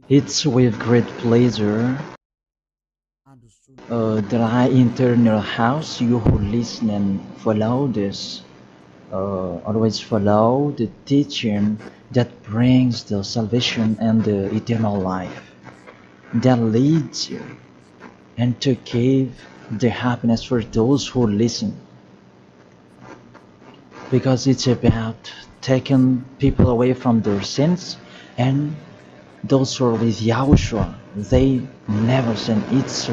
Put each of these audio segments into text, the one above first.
It's with great pleasure that I enter your house. You who listen and follow this, always follow the teaching that brings the salvation and the eternal life, that leads you and to give the happiness for those who listen. Because it's about taking people away from their sins, and those who are with Yahushua, they never sin. It's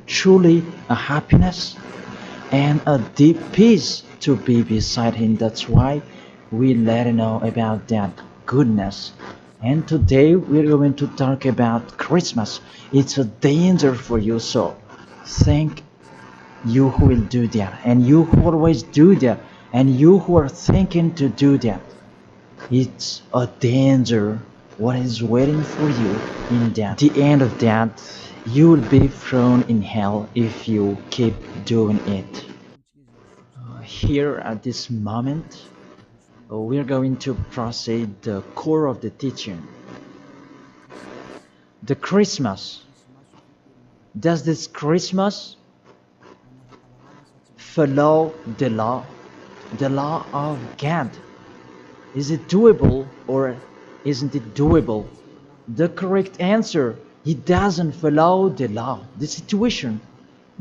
truly a happiness and a deep peace to be beside Him. That's why we let you know about that goodness. And today we're going to talk about Christmas. It's a danger for you, so thank you who will do that, and you who always do that, and you who are thinking to do that. It's a danger what is waiting for you in that. The end of that, you will be thrown in hell if you keep doing it. Here at this moment, we're going to proceed the core of the teaching. The Christmas. Does this Christmas follow the law of God? Is it doable or isn't it doable? The correct answer, he doesn't follow the law, the situation,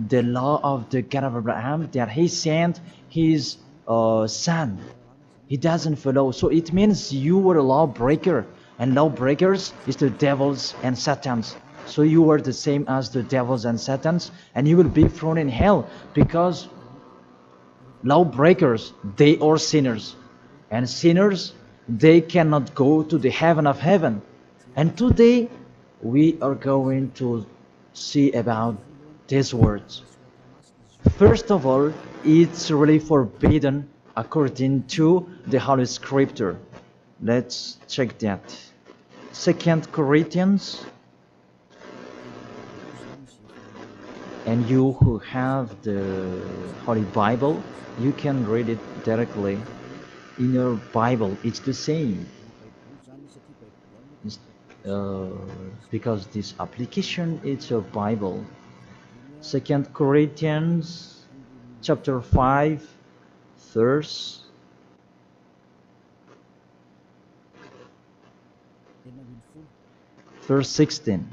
the law of the God of Abraham that he sent his son. He doesn't follow. So it means you were a lawbreaker, and lawbreakers is the devils and satans. So you are the same as the devils and satans, and you will be thrown in hell because lawbreakers, they are sinners, and sinners, they cannot go to the heaven of heaven. And today we are going to see about these words. First of all, it's really forbidden according to the Holy Scripture. Let's check that. 2 Corinthians, and you who have the Holy Bible, you can read it directly in your Bible. It's the same. Because this application, it's a Bible. 2 Corinthians chapter 5 verse 16.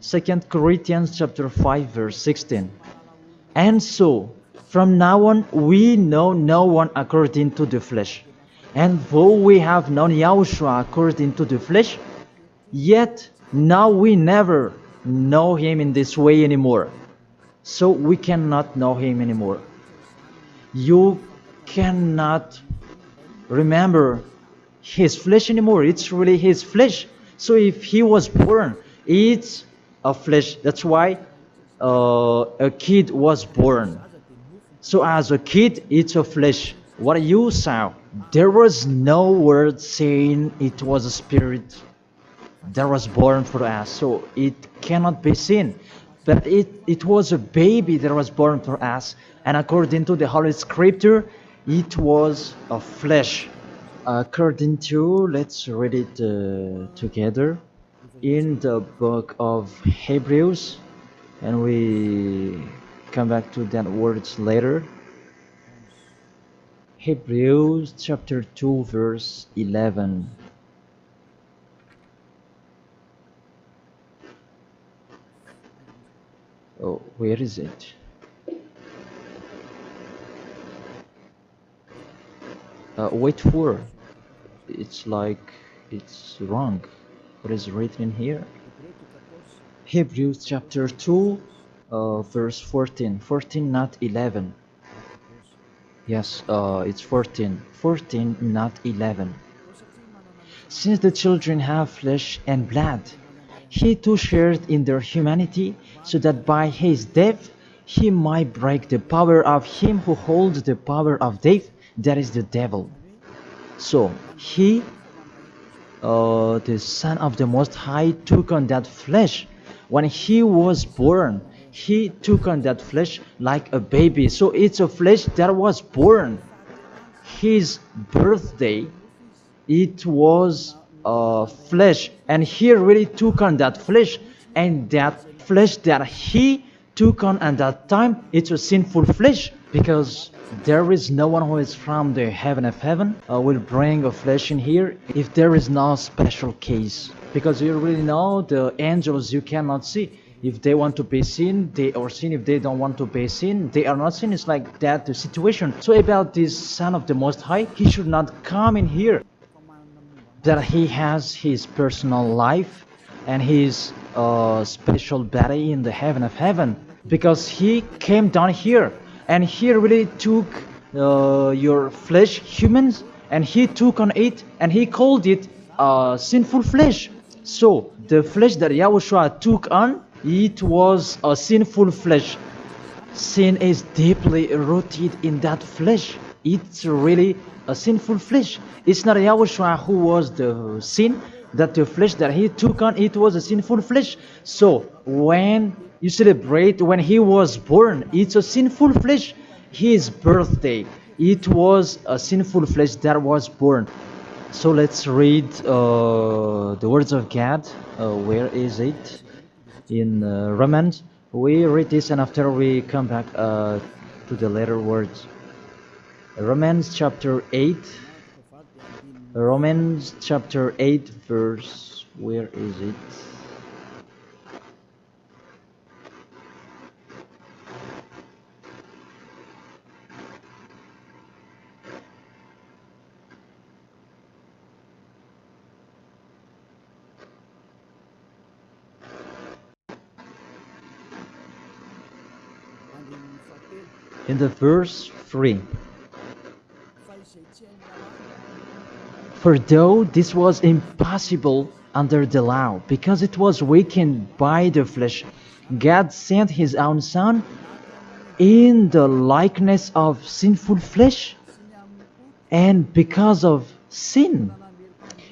2 Corinthians chapter 5 verse 16. And so, from now on, we know no one according to the flesh. And though we have known Yahushua according to the flesh, yet now we never know him in this way anymore. So we cannot know him anymore. You cannot remember his flesh anymore. It's really his flesh. So if he was born, it's a flesh. That's why a kid was born. So as a kid, it's a flesh. What you saw, there was no word saying it was a spirit that was born for us. So it cannot be seen. But it was a baby that was born for us. And according to the Holy Scripture, it was a flesh. According to, let's read it together in the book of Hebrews, and we come back to that words later. Hebrews chapter 2 verse 11. Oh, where is it? Wait for. It's like it's wrong. What is written here? Hebrews chapter 2 verse 14. 14, not 11. Yes, it's 14. 14, not 11. Since the children have flesh and blood, he too shared in their humanity, so that by his death he might break the power of him who holds the power of death, that is the devil. So he, the Son of the Most High, took on that flesh. When he was born, he took on that flesh like a baby. So it's a flesh that was born. His birthday, it was flesh, and he really took on that flesh, and that flesh that he took on at that time, it's a sinful flesh, because there is no one who is from the heaven of heaven will bring a flesh in here if there is no special case, because you really know the angels you cannot see. If they want to be seen, they are seen. If they don't want to be seen, they are not seen. It's like that the situation. So about this Son of the Most High, he should not come in here. That he has his personal life and his special body in the heaven of heaven, because he came down here and he really took your flesh, humans, and he took on it and he called it sinful flesh. So the flesh that Yahushua took on, it was a sinful flesh. Sin is deeply rooted in that flesh. It's really a sinful flesh. It's not Yahushua who was the sin, that the flesh that he took on, it was a sinful flesh. So when you celebrate when he was born, it's a sinful flesh. His birthday, it was a sinful flesh that was born. So let's read the words of God. Where is it? In Romans. We read this and after we come back to the later words. Romans chapter 8. Romans chapter 8 verse, where is it? In the verse 3. For though this was impossible under the law, because it was weakened by the flesh, God sent his own Son in the likeness of sinful flesh, and because of sin,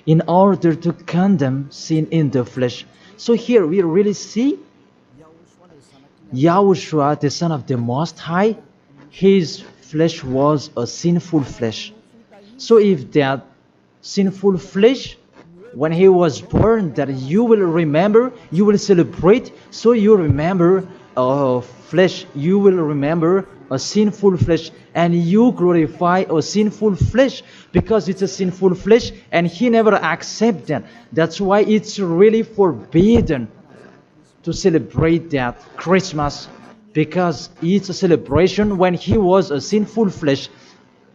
in order to condemn sin in the flesh. So here we really see Yahushua, the Son of the Most High, his flesh was a sinful flesh. So if that sinful flesh, when he was born, that you will remember, you will celebrate, so you remember flesh, you will remember a sinful flesh, and you glorify a sinful flesh, because it's a sinful flesh and he never accepts that. That's why it's really forbidden to celebrate that Christmas, because it's a celebration when he was a sinful flesh,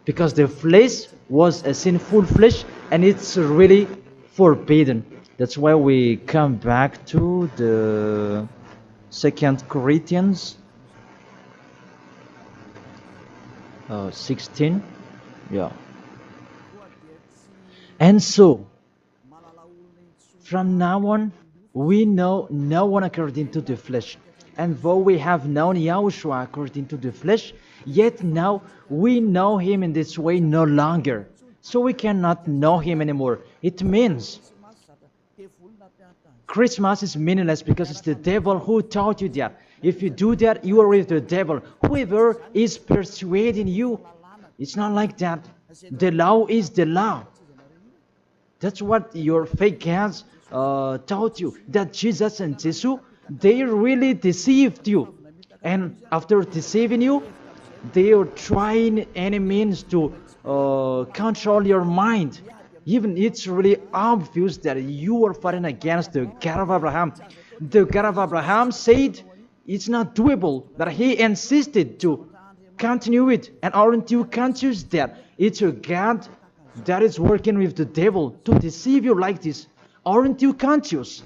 because the flesh was a sinful flesh and it's really forbidden. That's why we come back to the 2 Corinthians 16. Yeah. And so from now on we know no one according to the flesh. And though we have known Yahushua according to the flesh, yet now we know him in this way no longer. So we cannot know him anymore. It means Christmas is meaningless because it's the devil who taught you that. If you do that, you are with the devil. Whoever is persuading you, it's not like that. The law is the law. That's what your fake gods taught you, that Jesus and Jesus, they really deceived you. And after deceiving you, they are trying any means to control your mind. Even it's really obvious that you are fighting against the God of Abraham. The God of Abraham said it's not doable, but he insisted to continue it. And aren't you conscious that it's a God that is working with the devil to deceive you like this? Aren't you conscious?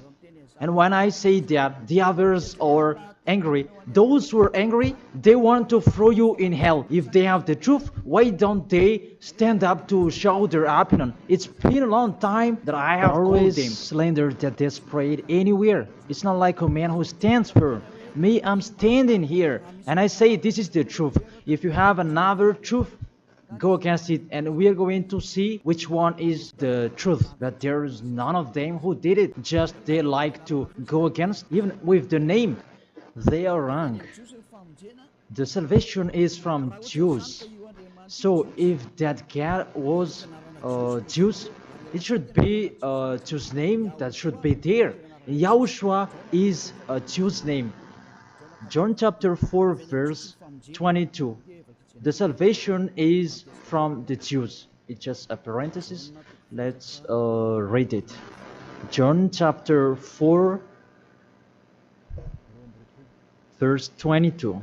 And when I say that the others are angry, those who are angry, they want to throw you in hell. If they have the truth, why don't they stand up to show their opinion? It's been a long time that I have always called them slander that they spread anywhere. It's not like a man who stands firm. Me, I'm standing here and I say this is the truth. If you have another truth, go against it, and we are going to see which one is the truth. But there is none of them who did it. Just they like to go against, even with the name. They are wrong. The salvation is from Jews. So if that God was Jews, It should be a Jew's name that should be there. Yahushua is a Jew's name. John chapter 4 verse 22. The salvation is from the Jews. It's just a parenthesis. Let's read it. John chapter 4 verse 22.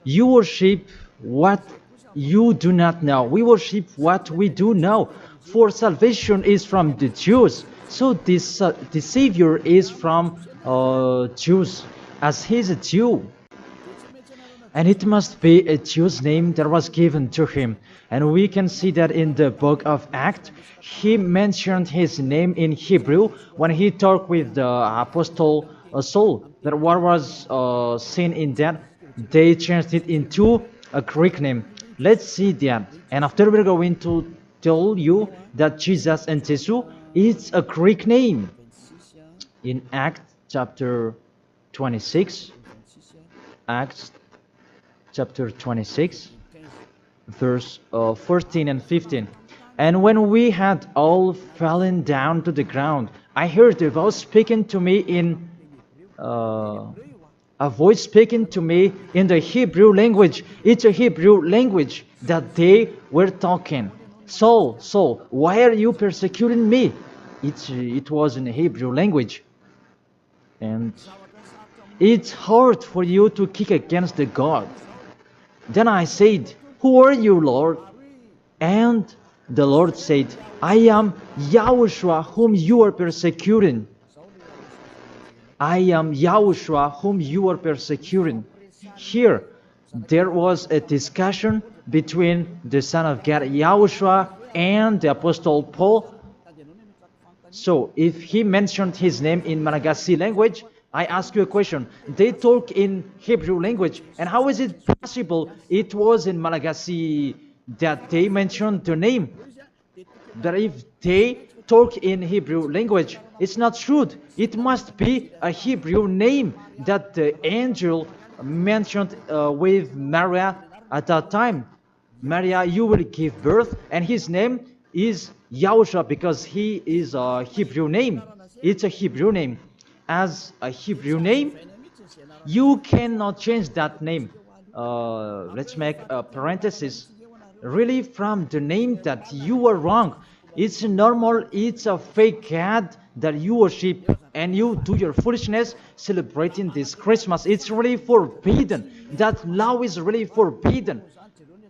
You worship what you do not know. We worship what we do know. For salvation is from the Jews. So the Savior is from Jews, as he's a Jew. And it must be a Jew's name that was given to him. And we can see that in the book of Acts. He mentioned his name in Hebrew when he talked with the apostle Saul. That what was seen in that, they changed it into a Greek name. Let's see that. And after we're going to tell you that Jesus and Jesus is a Greek name. In Acts chapter 26, Acts chapter 26, verse 14 and 15. And when we had all fallen down to the ground, I heard a voice speaking to me in the Hebrew language. It's a Hebrew language that they were talking. Saul, Saul, why are you persecuting me? It was in a Hebrew language. And it's hard for you to kick against the God. Then I said, who are you, Lord? And the Lord said, I am Yahushua whom you are persecuting. I am Yahushua whom you are persecuting. Here, there was a discussion between the Son of God, Yahushua, and the Apostle Paul. So, if he mentioned his name in Malagasy language, I ask you a question. They talk in Hebrew language, and how is it possible it was in Malagasy that they mentioned the name? That if they talk in Hebrew language, it's not true. It must be a Hebrew name that the angel mentioned with Maria at that time. Maria, you will give birth, and his name is Yahushua because he is a Hebrew name. It's a Hebrew name. As a Hebrew name, you cannot change that name. Let's make a parenthesis. Really, from the name that you are wrong. It's normal, it's a fake God that you worship and you do your foolishness celebrating this Christmas. It's really forbidden. That law is really forbidden.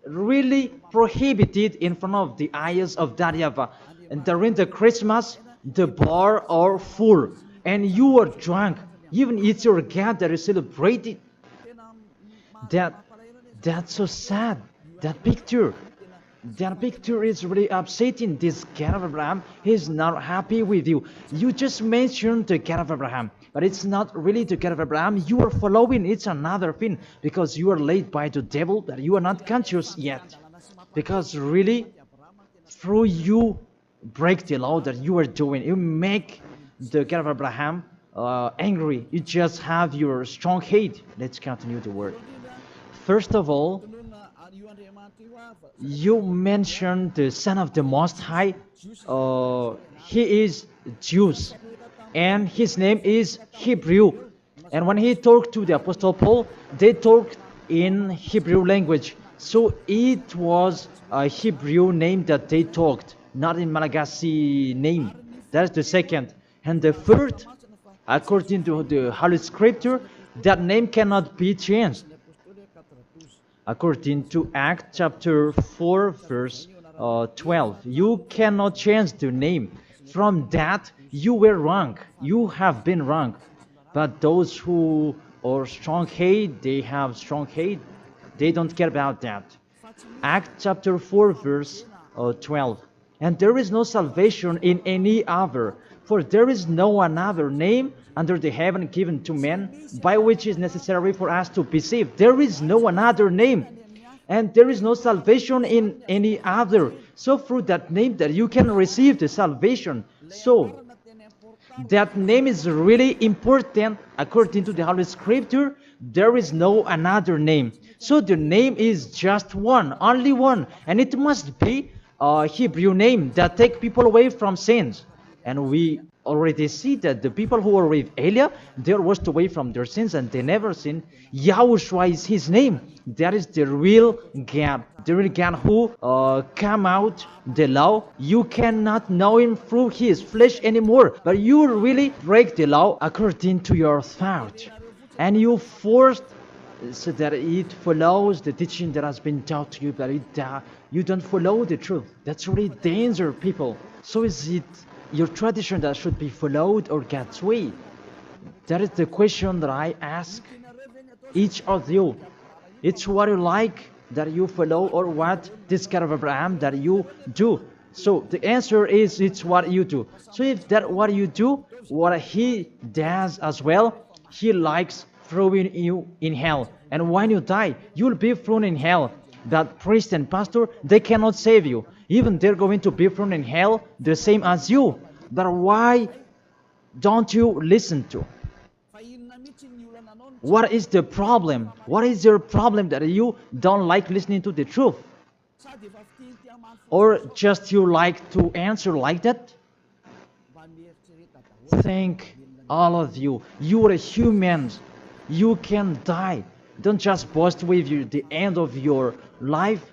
Really prohibited in front of the eyes of that YAHVAH. And during the Christmas, the bar are full. And you are drunk. Even it's your God that is celebrated. That's so sad. That picture is really upsetting. This God of Abraham is not happy with you. You just mentioned the God of Abraham, but it's not really the God of Abraham you are following. It's another thing, because you are led by the devil that you are not conscious yet. Because really, through you break the law that you are doing, you make the God of Abraham angry. You just have your strong hate. Let's continue the word. First of all, you mentioned the Son of the Most High. He is Jews, and his name is Hebrew. And when he talked to the Apostle Paul, they talked in Hebrew language. So it was a Hebrew name that they talked, not in Malagasy name. That's the second. And the third, according to the Holy Scripture, that name cannot be changed. According to Acts chapter 4 verse 12, you cannot change the name. From that, you were wrong. You have been wrong. But those who are strong hate, they have strong hate. They don't care about that. Acts chapter 4 verse 12. And there is no salvation in any other, for there is no another name under the heaven given to men by which is necessary for us to be saved. There is no another name, and there is no salvation in any other. So through that name that you can receive the salvation. So that name is really important according to the Holy Scripture. There is no another name. So the name is just one, only one, and it must be Hebrew name that take people away from sins. And we already see that the people who were with Elia, they were washed away from their sins and they never sinned. Yahushua is his name. That is the real God. The real God who come out the law. You cannot know him through his flesh anymore. But you really break the law according to your thought. And you forced so that it follows the teaching that has been taught to you, but you don't follow the truth. That's really danger, people. So is it your tradition that should be followed or God's way? That is the question that I ask each of you. It's what you like that you follow or what this God of Abraham that you do. So the answer is it's what you do. So if that what you do, what he does as well, he likes throwing you in hell. And when you die, you'll be thrown in hell. That priest and pastor, they cannot save you. Even they're going to be thrown in hell the same as you. But why don't you listen to? What is the problem? What is your problem that you don't like listening to the truth? Or just you like to answer like that? Think all of you. You are humans. You can die. Don't just boast with you the end of your life,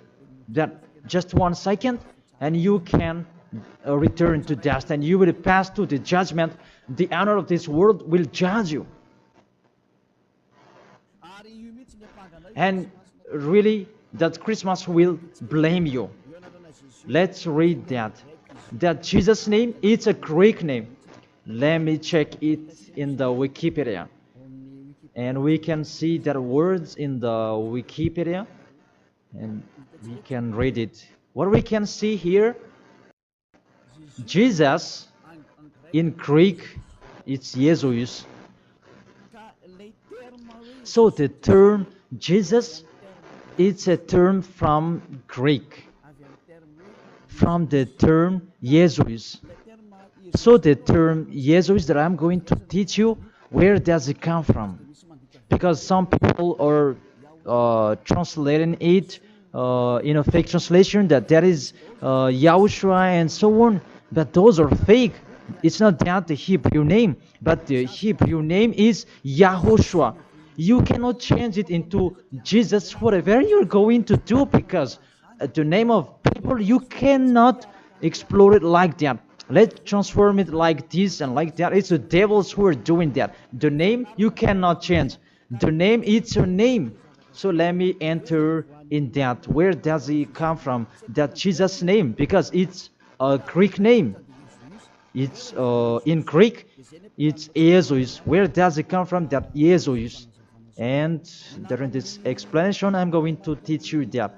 that just 1 second, and you can return to dust, and you will pass to the judgment. The honor of this world will judge you. And really, that Christmas will blame you. Let's read that. That Jesus' name, it's a Greek name. Let me check it in the Wikipedia. And we can see that words in the Wikipedia. And we can read it. What we can see here, Jesus, in Greek, it's Jesus. So the term Jesus, it's a term from Greek, from the term Jesus. So the term Jesus that I'm going to teach you, where does it come from? Because some people are translating it in a fake translation that is Yahushua and so on, but those are fake. It's not that the Hebrew name, but the Hebrew name is YAHOSHUA. You cannot change it into Jesus, whatever you're going to do, because the name of people, you cannot explore it like that. Let's transform it like this and like that. It's the devils who are doing that. The name, you cannot change. The name, it's your name. So let me enter in that. Where does it come from? That Jesus name, because it's a Greek name. It's in Greek, it's Jesus. Where does it come from? That Jesus. And during this explanation, I'm going to teach you that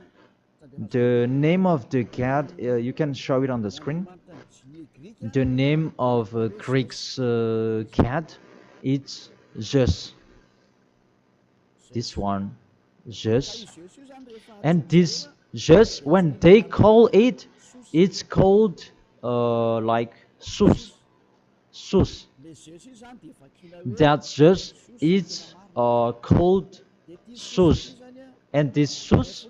the name of the God, you can show it on the screen. The name of Greek's God, it's Zeus. This one, Zeus. And this Zeus, when they call it, it's called like Sus. Sus. That Zeus is called Sus. And this Sus,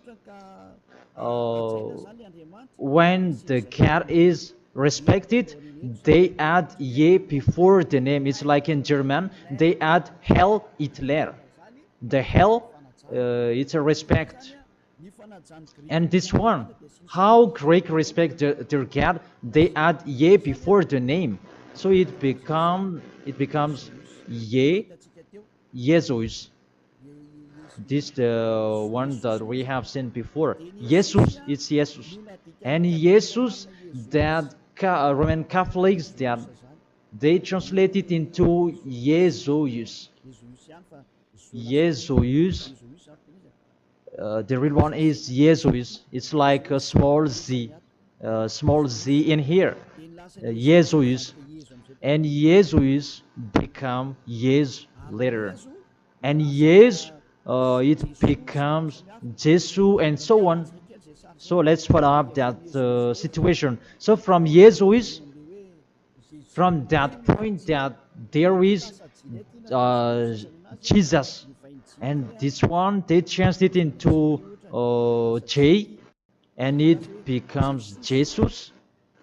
when the God is respected, they add ye before the name. It's like in German, they add Hell Hitler. The hell, it's a respect. And this one, how Greek respect their God, they add ye before the name. So it becomes ye, Jesus. This the one that we have seen before. Jesus, it's Jesus. And Jesus, that Roman Catholics, that they translate it into Jesus. Jesus. The real one is Jesus. It's like a small z in here. Jesus. And Jesus become Yes later. And Yes, it becomes Jesu and so on. So let's follow up that situation. So from Jesus, from that point that there is Jesus, and this one they changed it into J, and it becomes Jesus.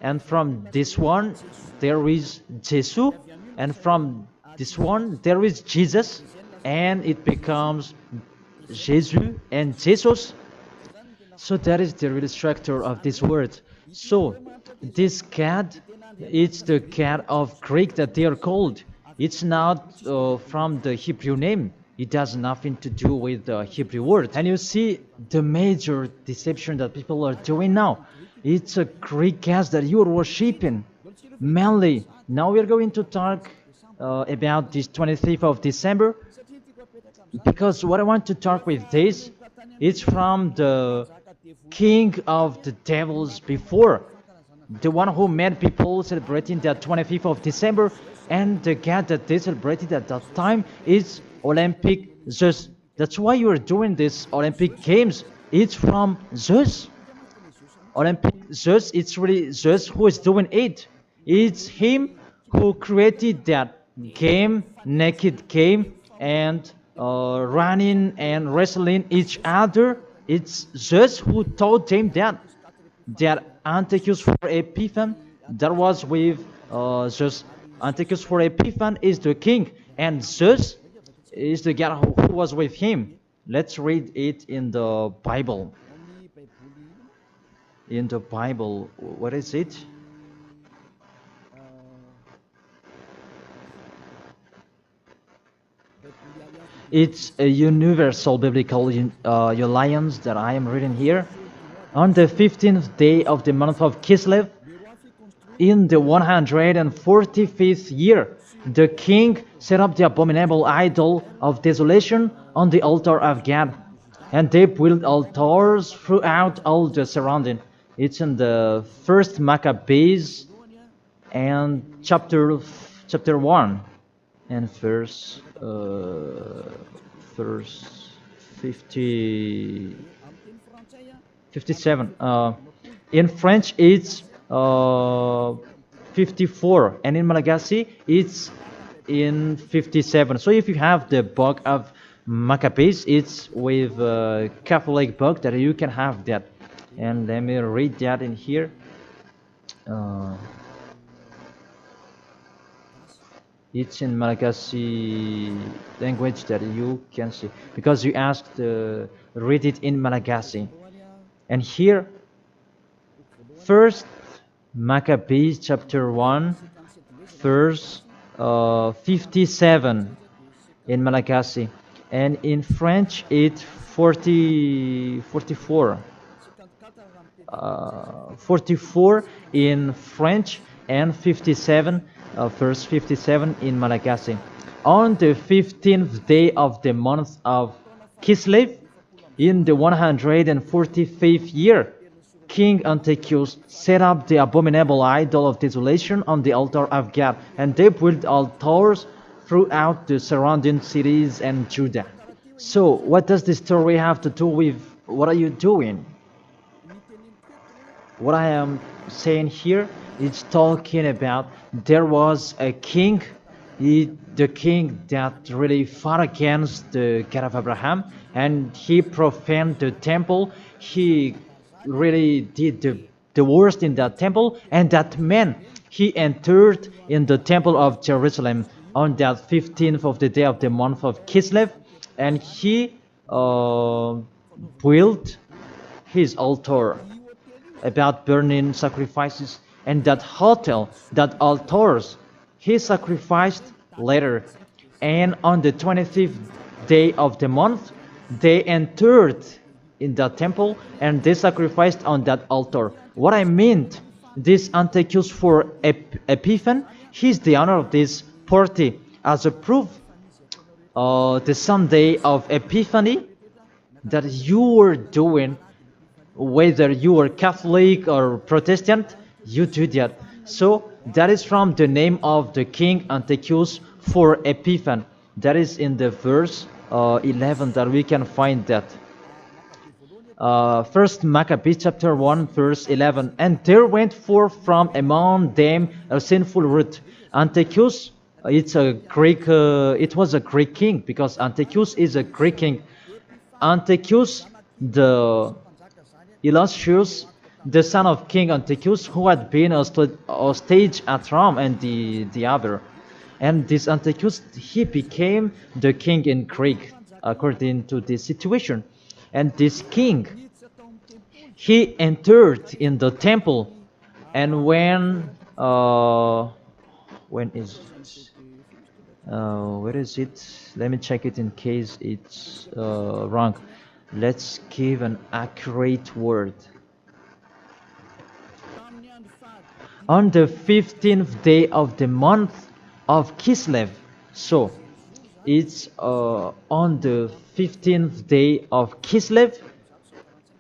And from this one, there is Jesus. And from this one, there is Jesus. And it becomes Jesus and Jesus. So that is the real structure of this word. So this cat, it's the cat of Greek that they are called. It's not from the Hebrew name. It has nothing to do with the Hebrew word. And you see the major deception that people are doing now. It's a Greek cat that you are worshiping. Mainly, now we are going to talk about this 25th of December, because what I want to talk with this, it's from the king of the devils before, the one who made people celebrating the 25th of December, and the god that they celebrated at that time is Olympic Zeus. That's why you are doing this Olympic Games. It's from Zeus. Olympic Zeus, it's really Zeus who is doing it. It's him who created that game, naked game, and running and wrestling each other. It's Zeus who taught them that Antiochus for Epiphan, that was with Zeus. Antiochus for Epiphan is the king, and Zeus is the god who was with him. Let's read it in the Bible. In the Bible, what is it? It's a universal biblical alliance that I am reading here. On the 15th day of the month of Kislev, in the 145th year, the king set up the abominable idol of desolation on the altar of God, and they built altars throughout all the surrounding. It's in the first Maccabees and chapter 1 and verse 57. In French, it's 54, and in Malagasy, it's in 57. So if you have the book of Maccabees, it's with a Catholic book that you can have that. And let me read that in here. It's in Malagasy language that you can see, because you asked read it in Malagasy. And here, first Maccabees chapter 1 verse 57 in Malagasy, and in French it's 44 in French, and 57 verse 57 in Malagasy. On the 15th day of the month of Kislev, in the 145th year, King Antiochus set up the abominable idol of desolation on the altar of God, and they built altars throughout the surrounding cities and Judah. So, what does this story have to do with what are you doing? What I am saying here is talking about there was a king, the king that really fought against the God of Abraham, and he profaned the temple. He really did the worst in that temple, and that man, he entered in the temple of Jerusalem on that 15th of the day of the month of Kislev, and he built his altar about burning sacrifices, and that hotel, that altars, he sacrificed later. And on the 25th day of the month, they entered in that temple and they sacrificed on that altar. What I meant, this Antiochus for Epiphan, he's the owner of this party. As a proof, the Sunday of Epiphany that you were doing, whether you are Catholic or Protestant, you do that. So that is from the name of the king Antiochus for Epiphan. That is in the verse 11 that we can find that. First Maccabees chapter 1 verse 11. And there went forth from among them a sinful root. Antiochus, it was a Greek king, because Antiochus is a Greek king. Antiochus, the Illustrious, the son of King Antiochus, who had been a stage at Rome and the other. And this Antiochus, he became the king in Greek, according to this situation. And this king, he entered in the temple, and when is it? Where is it? Let me check it in case it's wrong. Let's give an accurate word. On the 15th day of the month of Kislev. So it's on the 15th day of Kislev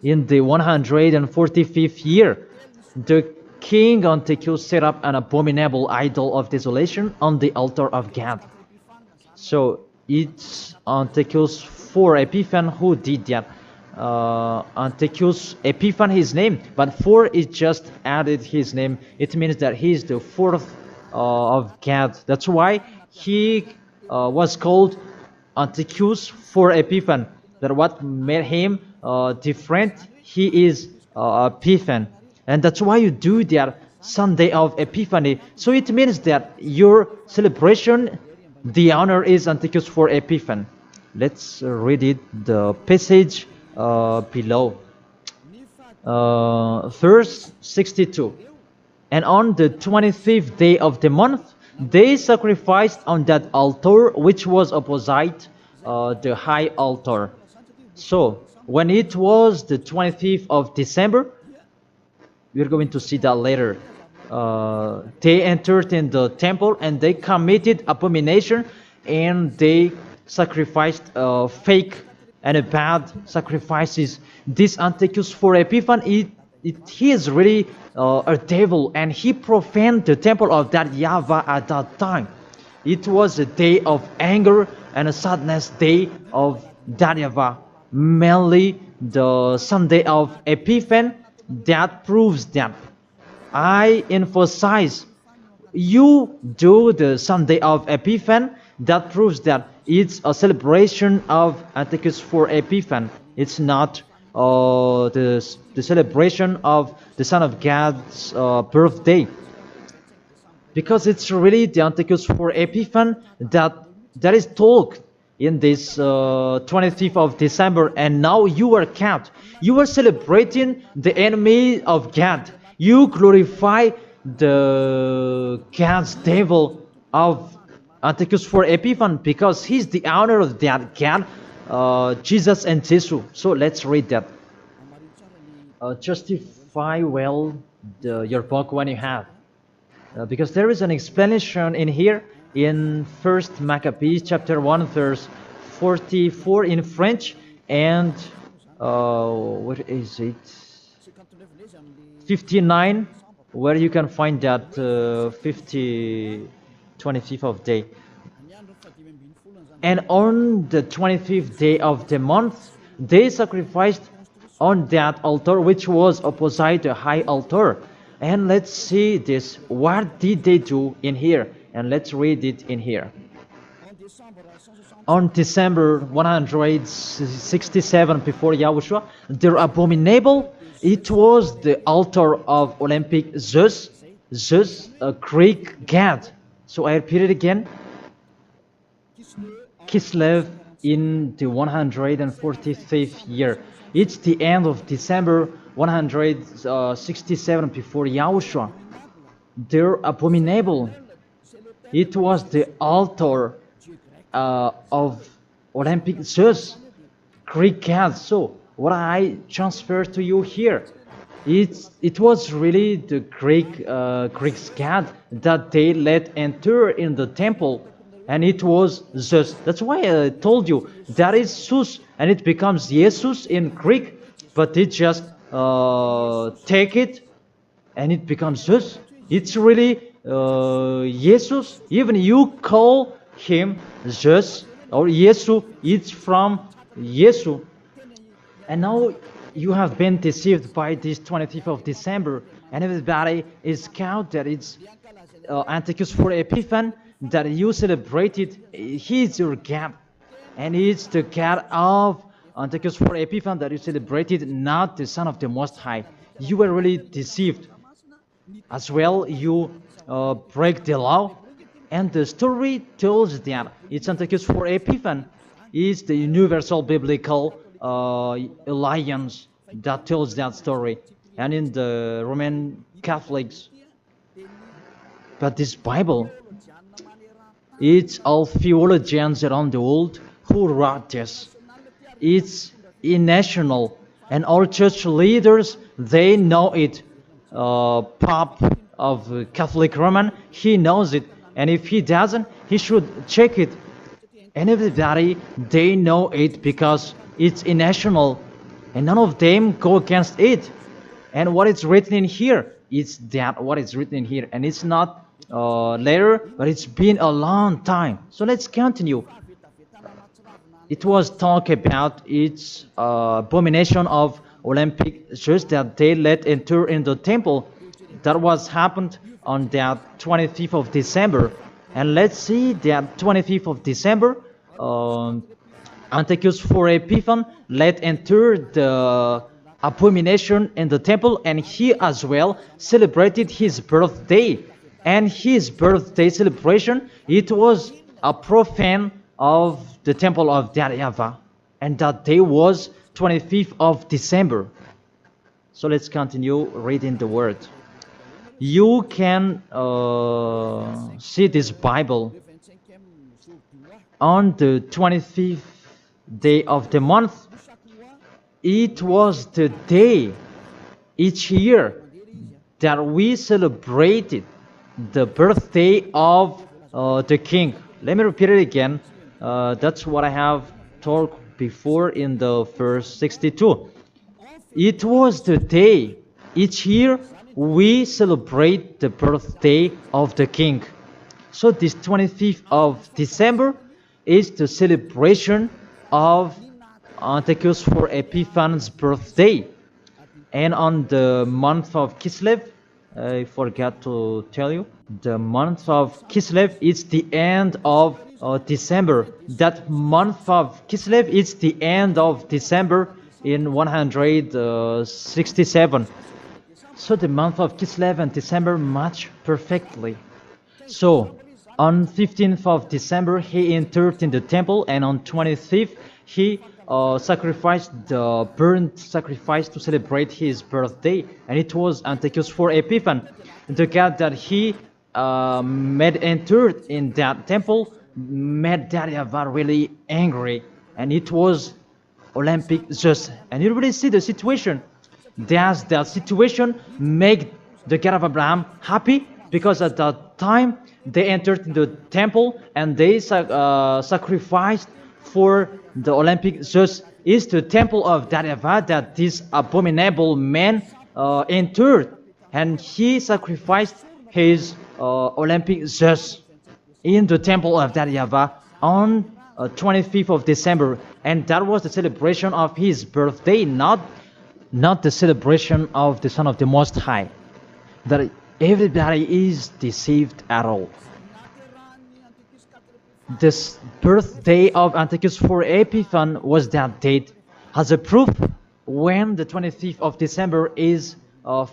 in the 145th year. The king Antiochus set up an abominable idol of desolation on the altar of God. So it's Antiochus for Epiphan who did that. Antiochus Epiphan his name, but for it just added his name. It means that he is the fourth of God. That's why he was called Antiochus for Epiphan. That what made him different. He is Epiphan, and that's why you do that Sunday of Epiphany. So it means that your celebration, the honor is Antiochus for Epiphan. Let's read it, the passage below. Verse 62. And on the 25th day of the month, they sacrificed on that altar which was opposite the high altar. So when it was the 25th of December, we're going to see that later. They entered in the temple and they committed abomination, and they sacrificed fake and bad sacrifices. This Antiochus for Epiphan, he is really a devil, and he profaned the temple of that YAHVAH at that time. It was a day of anger and a sadness day of that YAHVAH. Mainly the Sunday of Epiphan, that proves that. I emphasize, you do the Sunday of Epiphan, that proves that it's a celebration of Antiochus for Epiphan. It's not the celebration of the Son of God's birthday. Because it's really the Antiochus for Epiphan that is told in this 25th of December, and now you are kept. You are celebrating the enemy of God. You glorify the God's devil of Antiochus for Epiphan, because he's the honor of that God, Jesus and Jesus. So let's read that. Justify well your book when you have. Because there is an explanation in here in 1st Maccabees chapter 1 verse 44 in French, and what is it, 59, where you can find that 25th of day. And on the 25th day of the month, they sacrificed on that altar which was opposite the high altar. And let's see this. What did they do in here? And let's read it in here. On December 167 before Yahushua, their abominable, it was the altar of Olympic Zeus, a Greek god. So I repeat it again. Kislev in the 145th year. It's the end of December 167 before Yahushua. Their abominable, it was the altar of Olympic Zeus, Greek god. So what I transfer to you here, it was really the Greek god that they let enter in the temple, and it was Zeus. That's why I told you that is Zeus, and it becomes Jesus in Greek, but it just take it and it becomes Zeus. It's really Jesus. Even you call him Zeus or Yesu, it's from Yesu. And now you have been deceived by this 25th of December, and everybody is count that it's Antiochus for Epiphan, that you celebrated. He is your God, and it's the God of Antiochus for Epiphan that you celebrated not the Son of the Most High. You were really deceived. As well, you break the law. And the story tells that it's Antiochus for Epiphan is the universal biblical alliance that tells that story. And in the Roman Catholics, but this Bible, it's all theologians around the world who wrote this. It's national, and all church leaders, they know it. Pope of Catholic Roman, he knows it, and if he doesn't, he should check it. And everybody, they know it because it's national, and none of them go against it. And what is written in here, it's that what is written in here, and it's not later, but it's been a long time. So let's continue. It was talk about its abomination of Olympic church that they let enter in the temple. That was happened on that 25th of December. And let's see that 25th of December, Antiochus for Epiphan let enter the abomination in the temple, and he as well celebrated his birthday. And his birthday celebration, it was a profane of the temple of YAHVAH, and that day was 25th of December. So let's continue reading the word. You can see this Bible on the 25th day of the month. It was the day each year that we celebrated the birthday of the king. Let me repeat it again. That's what I have talked before in the verse 62. It was the day each year we celebrate the birthday of the king. So this 25th of December is the celebration of Antiochus for Epiphan's birthday. And on the month of Kislev, I forgot to tell you, the month of Kislev is the end of December. That month of Kislev is the end of December in 167. So the month of Kislev and December match perfectly. So on 15th of December he entered in the temple, and on 25th he sacrificed the burnt sacrifice to celebrate his birthday, and it was Antiochus for Epiphan. The God that he made entered in that temple made YAHVAH really angry, and it was Olympic Zeus. And you really see the situation. Does that situation make the God of Abraham happy? Because at that time they entered in the temple and they sacrificed for the Olympic Zeus. Is the temple of YAHVAH that this abominable man entered, and he sacrificed his Olympic Zeus in the temple of YAHVAH on 25th of December, and that was the celebration of his birthday, not the celebration of the Son of the Most High. That everybody is deceived at all. This birthday of Antiochus for Epiphan was that date. As a proof, when the 25th of December is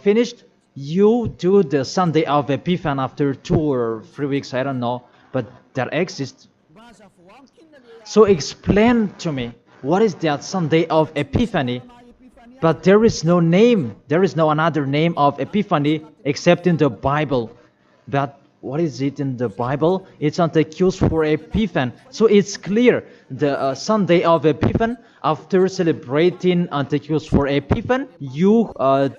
finished, you do the Sunday of Epiphan after 2 or 3 weeks, I don't know, but that exists. So explain to me, what is that Sunday of Epiphany? But there is no name, there is no another name of Epiphany except in the Bible. But what is it in the Bible? It's Antiochus for Epiphan. So it's clear, the Sunday of Epiphan, after celebrating Antiochus for Epiphan, you,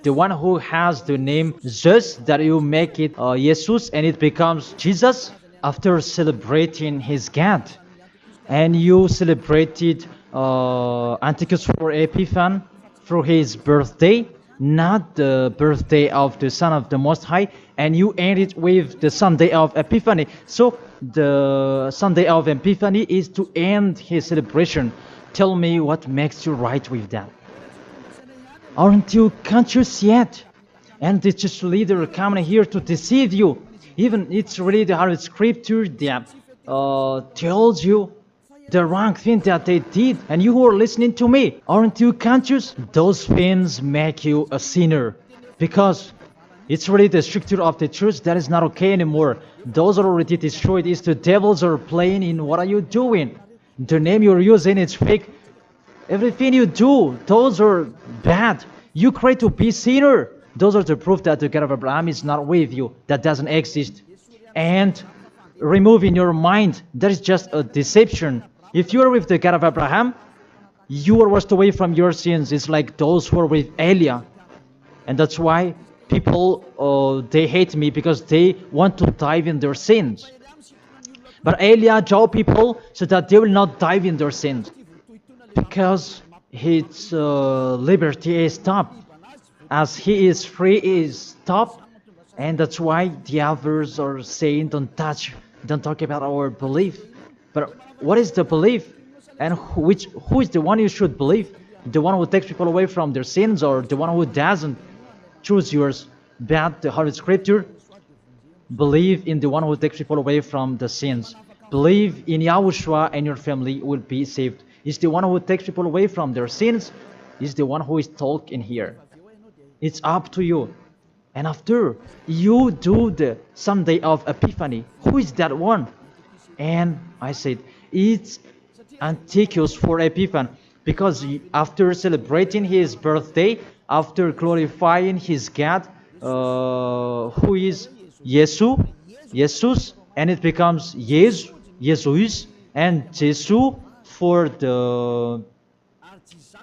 the one who has the name Zeus, that you make it Jesus, and it becomes Jesus, after celebrating his God. And you celebrated Antiochus for Epiphan through his birthday, not the birthday of the Son of the Most High, and you end it with the Sunday of Epiphany. So the Sunday of Epiphany is to end his celebration. Tell me what makes you right with that. Aren't you conscious yet? And the church leader coming here to deceive you. Even it's really the hard scripture that tells you the wrong thing that they did, and you who are listening to me, aren't you conscious? Those things make you a sinner, because it's really the structure of the church that is not okay anymore. Those are already destroyed. It's the devils are playing in what are you doing? The name you're using is fake. Everything you do, those are bad. You cry to be sinner. Those are the proof that the God of Abraham is not with you. That doesn't exist. And remove in your mind, that is just a deception. If you are with the God of Abraham, you are washed away from your sins. It's like those who are with Elia. And that's why people, they hate me, because they want to dive in their sins. But Elia told people so that they will not dive in their sins, because his liberty is stopped. As he is free, he is stopped. And that's why the others are saying, don't talk about our belief. But what is the belief? And who is the one you should believe? The one who takes people away from their sins, or the one who doesn't? Choose yours. But the Holy Scripture, believe in the one who takes people away from the sins. Believe in Yahushua, and your family will be saved. It's the one who takes people away from their sins. Is the one who is talking here. It's up to you. And after you do the Sunday of Epiphany, who is that one? And I said, it's Antiochus for Epiphany, because after celebrating his birthday, after glorifying his God, who is Jesus, and it becomes Jesus, and Jesus for the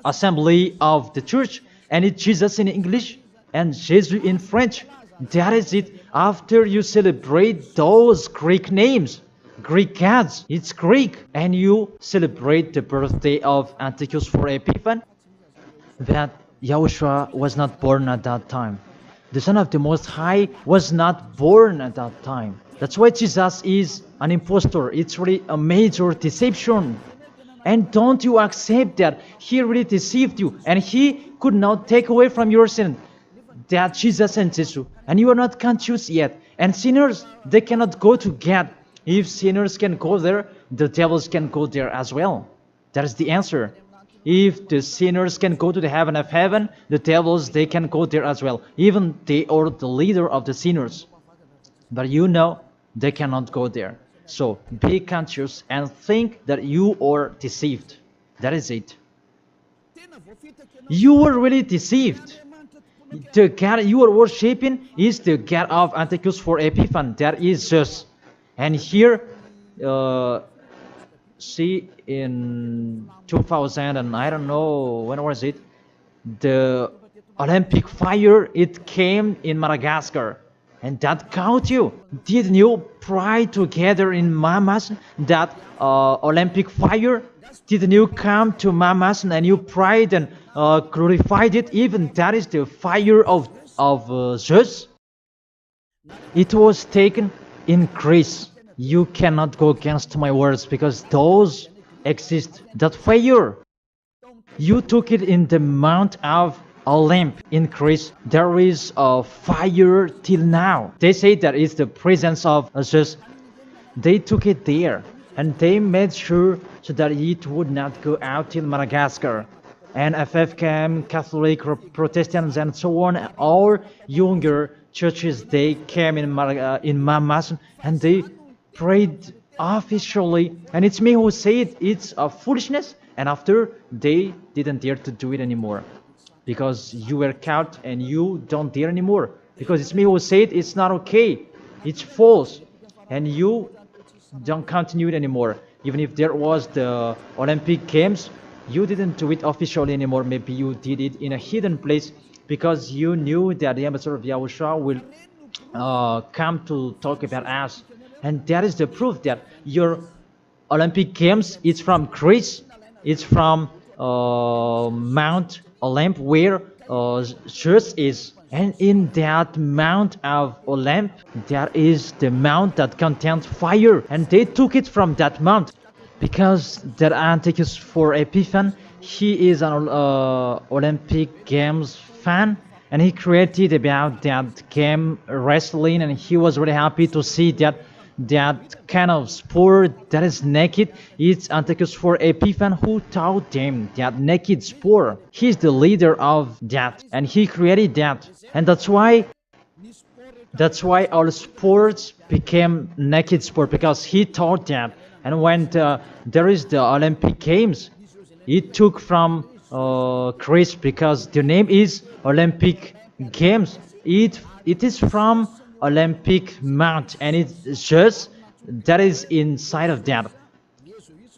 assembly of the church, and it's Jesus in English and Jesus in French. That is it. After you celebrate those Greek names, Greek gods, it's Greek, and you celebrate the birthday of Antiochus for Epiphany, that Yahushua was not born at that time. The Son of the Most High was not born at that time. That's why Jesus is an impostor. It's really a major deception. And don't you accept that he really deceived you, and he could not take away from your sin. That Jesus and Jesus, and you are not conscious yet. And sinners, they cannot go to God. If sinners can go there, the devils can go there as well. That is the answer. If the sinners can go to the heaven of heaven, the devils, they can go there as well. Even they are the leader of the sinners. But you know, they cannot go there. So be conscious and think that you are deceived. That is it. You were really deceived. The God you are worshipping is the God of Antiochus for Epiphany. That is Zeus. And here, see, in 2000, and I don't know, when was it? The Olympic fire, it came in Madagascar. And that caught you. Didn't you pray together in Mamas that Olympic fire? Didn't you come to Mamas and you prayed and glorified it? Even that is the fire of Zeus. It was taken in Greece. You cannot go against my words, because those exist. That fire, you took it in the Mount of Olymp in Greece. There is a fire till now. They say that it's the presence of Zeus. They took it there, and they made sure so that it would not go out till Madagascar. And FFKM, Catholic, Protestants, and so on, all younger churches, they came in Mamas, and they prayed officially. And it's me who said it's a foolishness, and after they didn't dare to do it anymore. Because you were caught and you don't dare anymore. Because it's me who said it's not okay. It's false. And you don't continue it anymore. Even if there was the Olympic Games, you didn't do it officially anymore. Maybe you did it in a hidden place, because you knew that the ambassador of Yahushua will come to talk about us. And that is the proof that your Olympic Games, it's from Greece. It's from Mount Olymp, where Zeus is. And in that Mount of Olymp, there is the mount that contains fire. And they took it from that mount, because that Antiochus for Epiphany, he is an Olympic Games fan, and he created about that game wrestling, and he was really happy to see that that kind of sport that is naked. It's Antiochus for Epiphan who taught them that naked sport. He's the leader of that, and he created that, and that's why all sports became naked sport, because he taught that. And when there is the Olympic Games, it took from Greece, because the name is Olympic Games. It is from Olympic Mount, and it's just that is inside of that,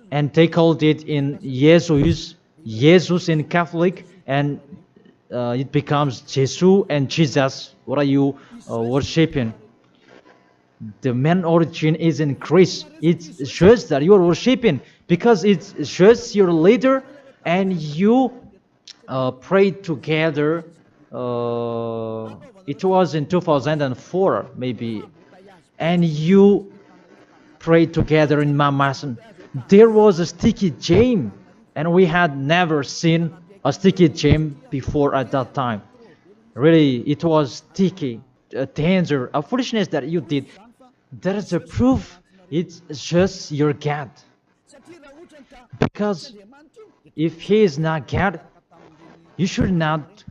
and they called it in Jesus in Catholic, and it becomes Jesus and Jesus. What are you worshiping? The main origin is in Greece. It shows that you are worshiping because it shows your leader, and you pray together. It was in 2004 maybe, and you pray together in Mamasan. There was a sticky jam, and we had never seen a sticky jam before at that time. Really, it was sticky, a danger, a foolishness that you did. That is a proof. It's just your God. Because if He is not God, you should not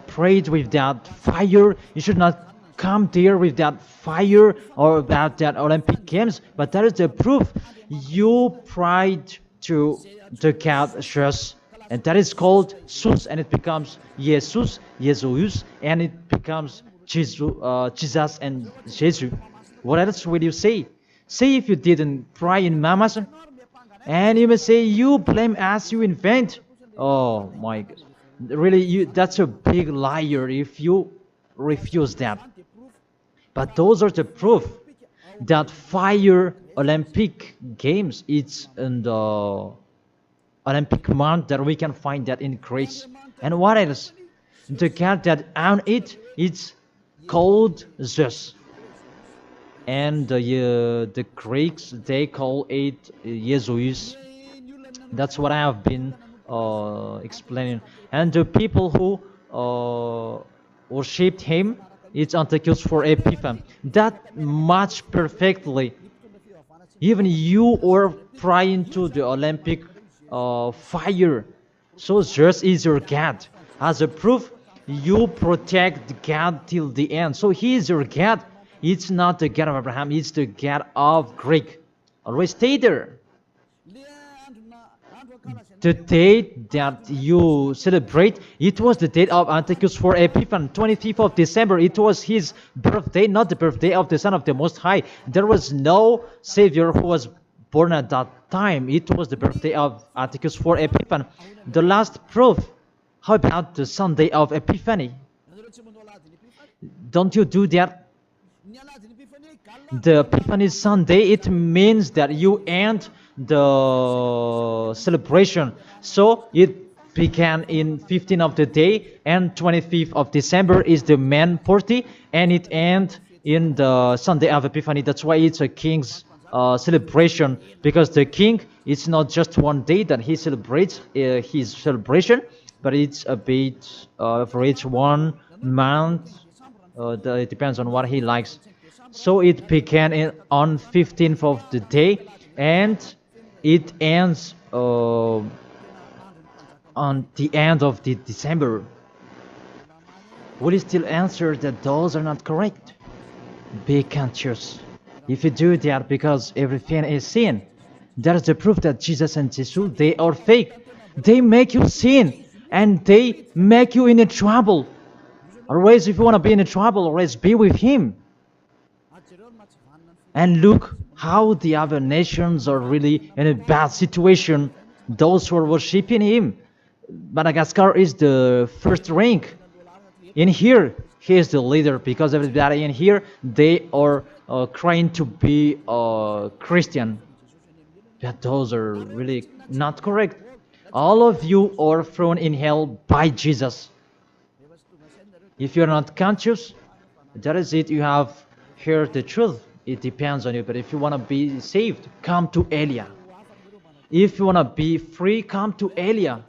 pray with that fire. You should not come there with that fire or about that Olympic Games. But that is the proof. You prayed to the God Jesus, and that is called Jesus, and it becomes Jesus, and it becomes Jesus and Jesus. What else will you say? Say if you didn't pray in Mamasan, and you may say you blame us, you invent. Oh my God. Really, that's a big liar if you refuse that. But those are the proof that fire Olympic Games, it's in the Olympic month, that we can find that in Greece. And what else? The God that owned it, it's called Zeus. And the Greeks, they call it Jesus. That's what I have been explaining. And the people who worshipped him, it's Antiochus for Epiphan. That match perfectly. Even you are praying to the Olympic fire. So Zeus is your God. As a proof, you protect God till the end. So He is your God. It's not the God of Abraham, it's the God of Greek. Always stay there. The date that you celebrate, it was the date of Antiochus for Epiphan, 25th of December. It was his birthday, not the birthday of the Son of the Most High. There was no Savior who was born at that time. It was the birthday of Antiochus for Epiphan. The last proof, how about the Sunday of Epiphany? Don't you do that? The Epiphany Sunday, it means that you end the celebration. So it began in 15th of the day, and 25th of December is the main party, and it ends in the Sunday of Epiphany. That's why it's a king's celebration, because the king, it's not just one day that he celebrates his celebration, but it's a bit for each 1 month. It depends on what he likes. So it began on 15th of the day, and it ends on the end of the December. Will you still answer that those are not correct? Be conscious. If you do that, because everything is sin, that is the proof that Jesus and Jesus, they are fake. They make you sin, and they make you in a trouble. Always, if you want to be in a trouble, always be with Him. And look how the other nations are really in a bad situation. Those who are worshipping Him. Madagascar is the first rank. In here, he is the leader, because everybody in here, they are trying to be Christian. But those are really not correct. All of you are thrown in hell by Jesus. If you're not conscious, that is it. You have heard the truth. It depends on you. But if you want to be saved, come to Elia. If you want to be free, come to Elia.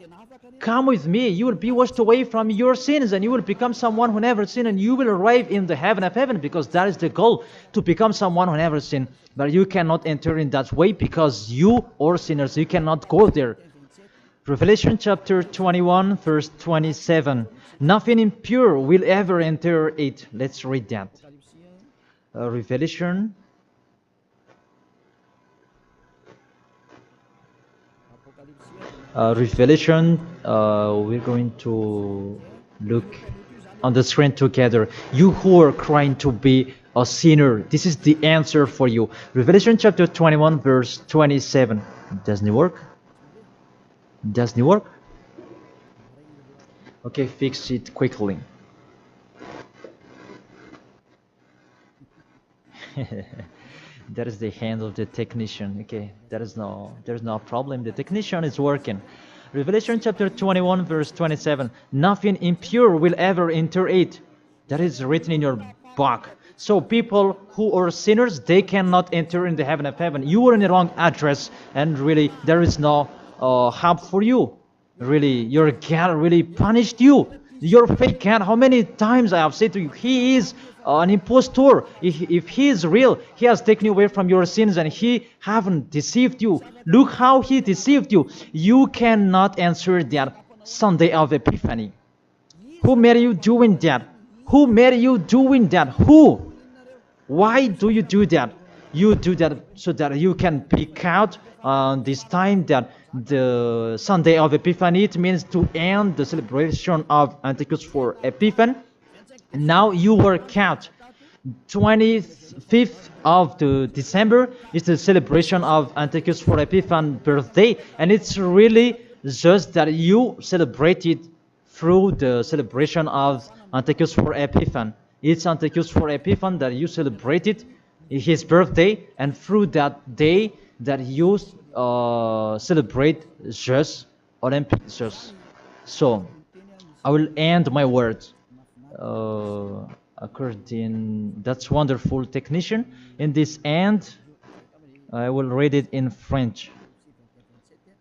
come with me. You will be washed away from your sins, and you will become someone who never sinned, and you will arrive in the heaven of heaven, because that is the goal, to become someone who never sinned. But you cannot enter in that way, because you are sinners. You cannot go there. Revelation chapter 21, verse 27. Nothing impure will ever enter it. Let's read that. Revelation. We're going to look on the screen together. You who are crying to be a sinner, this is the answer for you. Revelation chapter 21, verse 27. Doesn't it work? Doesn't it work? Okay, fix it quickly. That is the hand of the technician. Okay, there's no problem. The technician is working. Revelation chapter 21, verse 27. Nothing impure will ever enter it. That is written in your book. So people who are sinners, they cannot enter in the heaven of heaven. You are in the wrong address, and really there is no help for you. Really, your God really punished you. Your fake God, how many times I have said to you, he is an impostor. If he is real, he has taken you away from your sins, and he haven't deceived you. Look how he deceived you. You cannot answer that Sunday of Epiphany. Who made you doing that? Who made you doing that? Who? Why do you do that? You do that so that you can pick out this time that the Sunday of Epiphany, it means to end the celebration of Antichus for Epiphan. Now you work out. 25th of the December is the celebration of Antichus for Epiphan birthday, and it's really just that you celebrate it through the celebration of Antichus for Epiphan. It's Antichus for Epiphan that you celebrated his birthday, and through that day that you celebrate just Olympic just. So I will end my words according. That's wonderful, technician. In this end, I will read it in French.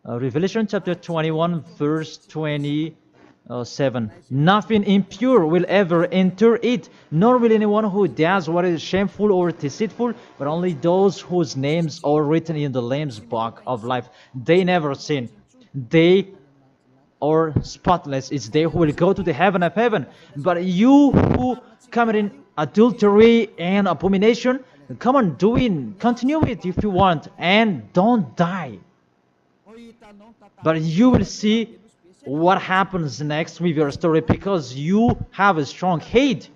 Revelation chapter 21, verse 27. Nothing impure will ever enter it, nor will anyone who does what is shameful or deceitful, but only those whose names are written in the Lamb's book of life. They never sin. They are spotless. It's they who will go to the heaven of heaven. But you who commit adultery and abomination, come on, continue it if you want, and don't die. But you will see what happens next with your story, because you have a strong hate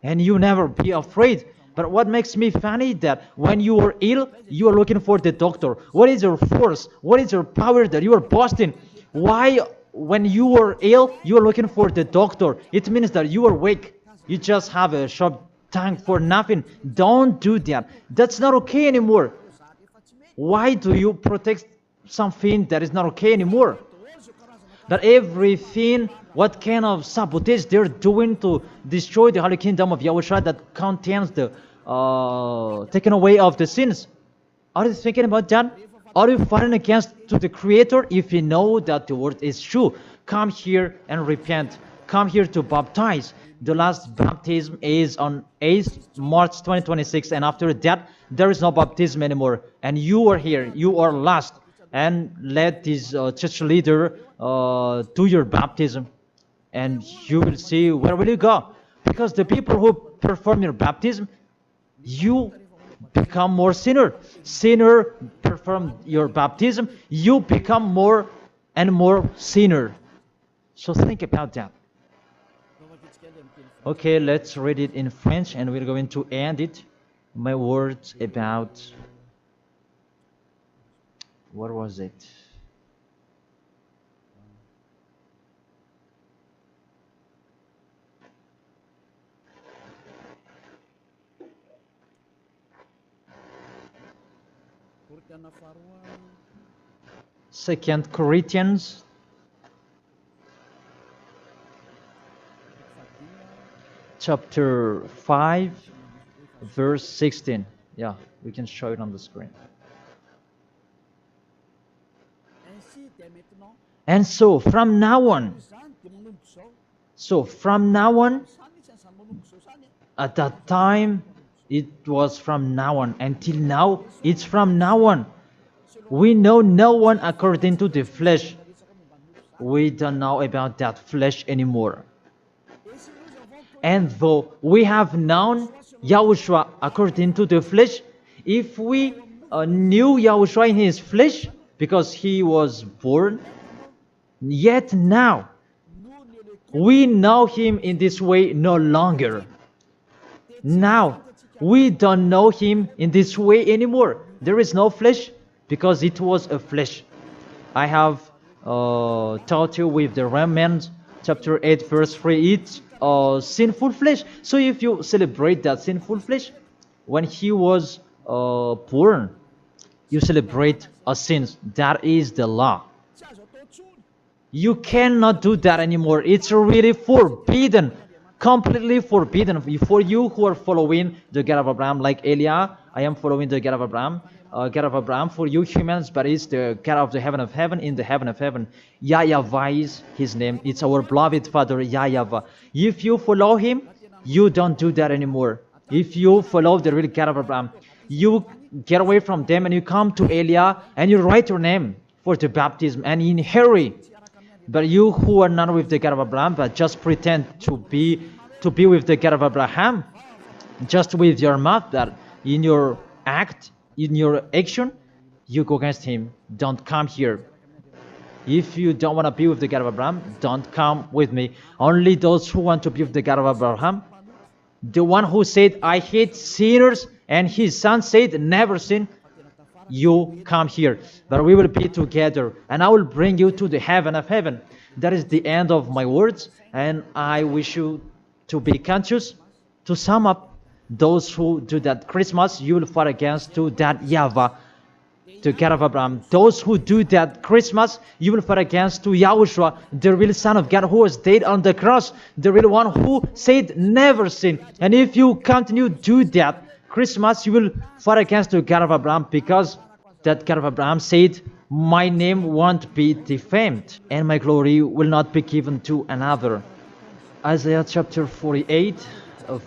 and you never be afraid. But what makes me funny that when you are ill, you are looking for the doctor. What is your force? What is your power that you are boasting? Why, when you are ill, you are looking for the doctor? It means that you are weak. You just have a sharp tongue for nothing. Don't do that. That's not okay anymore. Why do you protect something that is not okay anymore? That everything, what kind of sabotage they're doing to destroy the Holy Kingdom of YAHOSHUAH that contains the taking away of the sins. Are you thinking about that? Are you fighting against to the Creator? If you know that the word is true, come here and repent. Come here to baptize. The last baptism is on 8th March 2026, and after that, there is no baptism anymore. And you are here. You are lost. And let this church leader do your baptism, and you will see where will you go. Because the people who perform your baptism, you become more sinner. Sinner perform your baptism, you become more and more sinner. So think about that. Okay, let's read it in French, and we're going to end it. My words about, what was it? Second Corinthians chapter 5 verse 16. Yeah, we can show it on the screen. And so from now on, at that time, it was from now on. Until now, it's from now on. We know no one according to the flesh. We don't know about that flesh anymore. And though we have known Yahushua according to the flesh, if we knew Yahushua in his flesh, because he was born, yet now we know him in this way no longer. Now we don't know him in this way anymore. There is no flesh because it was a flesh. I have taught you with the Romans chapter 8 verse 3, it's sinful flesh. So if you celebrate that sinful flesh, when he was born, you celebrate a sin. That is the law. You cannot do that anymore. It's really forbidden, completely forbidden. For you who are following the God of Abraham, like Elia, I am following the God of Abraham. God of Abraham, for you humans, but it's the God of the heaven of heaven, in the heaven of heaven. YAHVAH is his name. It's our beloved Father, YAHVAH. If you follow him, you don't do that anymore. If you follow the real God of Abraham, you get away from them and you come to Elia and you write your name for the baptism and in hurry. But you who are not with the God of Abraham, but just pretend to be with the God of Abraham, just with your mouth, that in your act, in your action, you go against him. Don't come here. If you don't want to be with the God of Abraham, don't come with me. Only those who want to be with the God of Abraham, the one who said, I hate sinners, and his son said, never sin, you come here. But we will be together, and I will bring you to the heaven of heaven. That is the end of my words, and I wish you to be conscious. To sum up, those who do that Christmas, you will fight against to that YAHVAH, to God of Abraham. Those who do that Christmas, you will fight against to Yahushua, the real Son of God who was dead on the cross, the real one who said never sin. And if you continue to do that Christmas, you will fight against the God of Abraham, because that God of Abraham said, my name won't be defamed and my glory will not be given to another. Isaiah chapter 48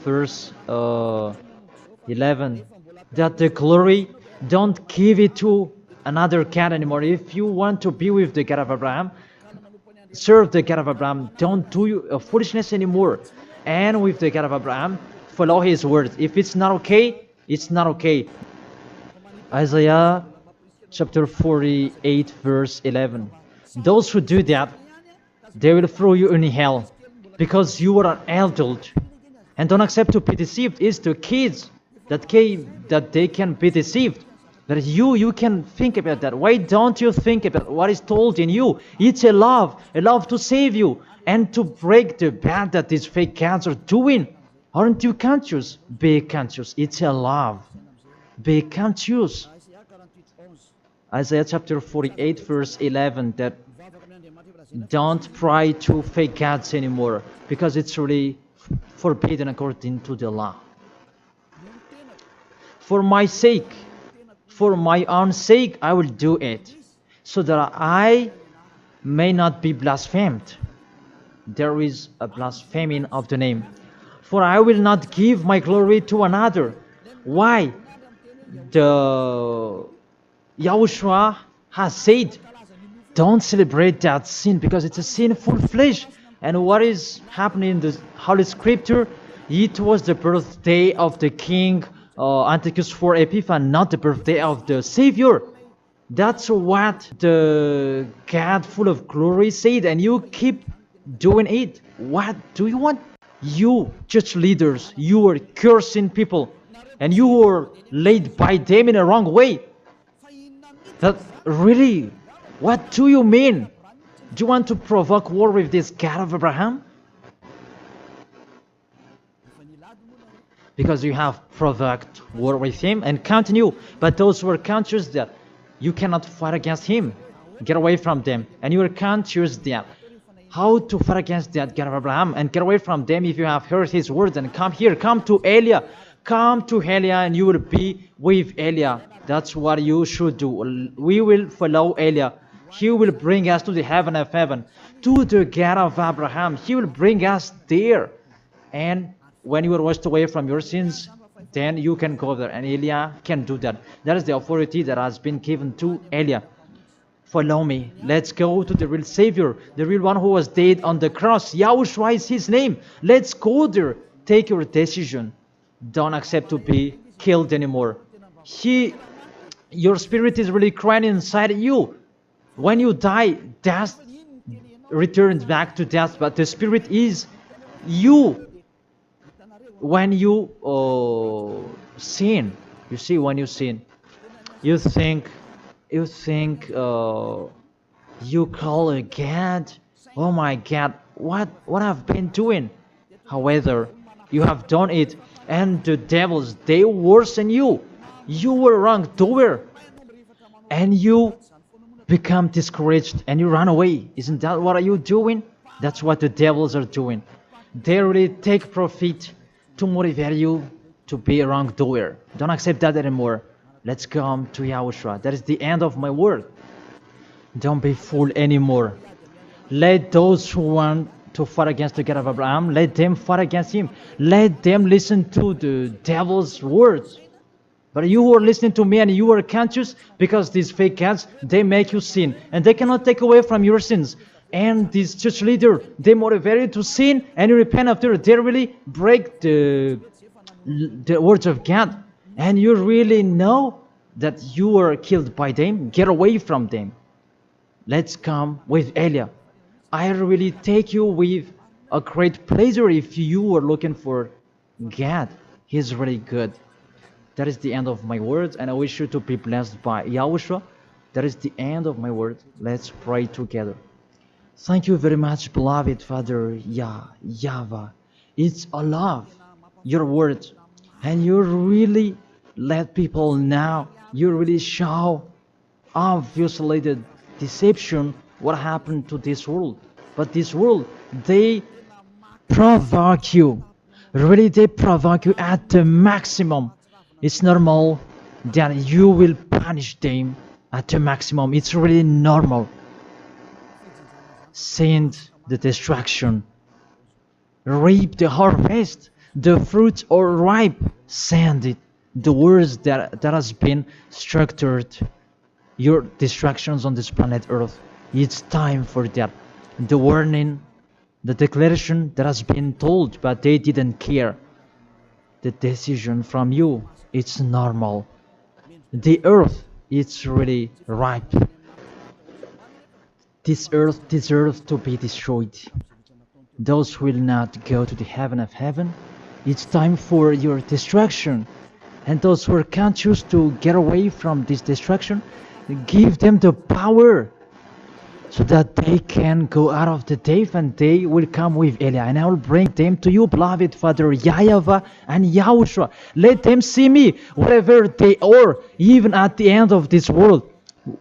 verse 11, that the glory, don't give it to another God anymore. If you want to be with the God of Abraham, serve the God of Abraham, don't do foolishness anymore. And with the God of Abraham, follow his words. If it's not okay, it's not okay. Isaiah chapter 48 verse 11, those who do that, they will throw you in hell, because you are an adult. And don't accept to be deceived. It's the kids that they can be deceived. But you can think about that. Why don't you think about what is told in you? It's a love to save you and to break the bad that these fake gods are doing. Aren't you conscious? Be conscious. It's a love. Be conscious. Isaiah chapter 48 verse 11, that don't pray to fake gods anymore, because it's really forbidden according to the law. For my sake, for my own sake, I will do it, so that I may not be blasphemed. There is a blaspheming of the name. For I will not give my glory to another. Why? The Yahushua has said, don't celebrate that sin, because it's a sinful flesh. And what is happening in the Holy Scripture? It was the birthday of the king Antiochus IV Epiphanes, not the birthday of the Savior. That's what the God full of glory said, and you keep doing it. What do you want? You church leaders, you are cursing people, and you are led by them in a wrong way. That really, what do you mean? Do you want to provoke war with this God of Abraham? Because you have provoked war with him and continue. But those who are conscious that you cannot fight against him, get away from them. And you are conscious that how to fight against that God of Abraham and get away from them. If you have heard his words, and come here, come to Elia. Come to Elia and you will be with Elia. That's what you should do. We will follow Elia. He will bring us to the heaven of heaven, to the God of Abraham. He will bring us there. And when you are washed away from your sins, then you can go there. And Elijah can do that. That is the authority that has been given to Elijah. Follow me. Let's go to the real Savior, the real one who was dead on the cross. Yahushua is his name. Let's go there. Take your decision. Don't accept to be killed anymore. Your spirit is really crying inside you. When you die, death returns back to death, but the spirit is you. When you sin, you see, when you sin, you think you call a God, oh my God, what I've been doing. However, you have done it, and the devils, they worsen you. You were wrongdoer, and you become discouraged, and you run away. Isn't that what are you doing? That's what the devils are doing. They really take profit to motivate you to be a wrongdoer. Don't accept that anymore. Let's come to Yahushua. That is the end of my word. Don't be fooled anymore. Let those who want to fight against the God of Abraham, let them fight against him. Let them listen to the devil's words. But you who are listening to me and you are conscious, because these fake gods, they make you sin. And they cannot take away from your sins. And this church leader, they motivate you to sin and you repent after. They really break the words of God. And you really know that you were killed by them. Get away from them. Let's come with Elia. I really take you with a great pleasure if you were looking for God. He's really good. That is the end of my words, and I wish you to be blessed by Yahushua. That is the end of my words. Let's pray together. Thank you very much, beloved Father YAHVAH. It's a love, your words, and you really let people know. You really show obviously the deception, what happened to this world. But this world, they provoke you. Really, they provoke you at the maximum. It's normal that you will punish them at the maximum. It's really normal. Send the destruction. Reap the harvest. The fruits are ripe. Send it. The words that has been structured. Your destructions on this planet Earth. It's time for that. The warning, the declaration that has been told, but they didn't care. The decision from you. It's normal. The earth, it's really ripe. This earth deserves to be destroyed. Those who will not go to the heaven of heaven, it's time for your destruction. And those who are conscious to get away from this destruction, give them the power so that they can go out of the cave and they will come with Elia. And I will bring them to you, beloved Father YAHVAH and Yahushua. Let them see me wherever they are, even at the end of this world.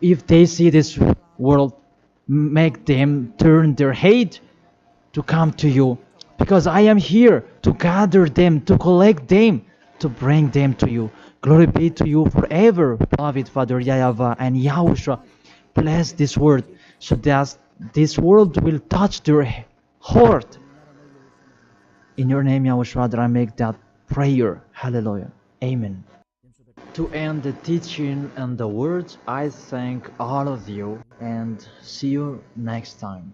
If they see this world, make them turn their head to come to you. Because I am here to gather them, to collect them, to bring them to you. Glory be to you forever, beloved Father YAHVAH and Yahushua. Bless this word, so that this world will touch their heart. In your name, Yahushua, that I make that prayer. Hallelujah. Amen. To end the teaching and the words, I thank all of you and see you next time.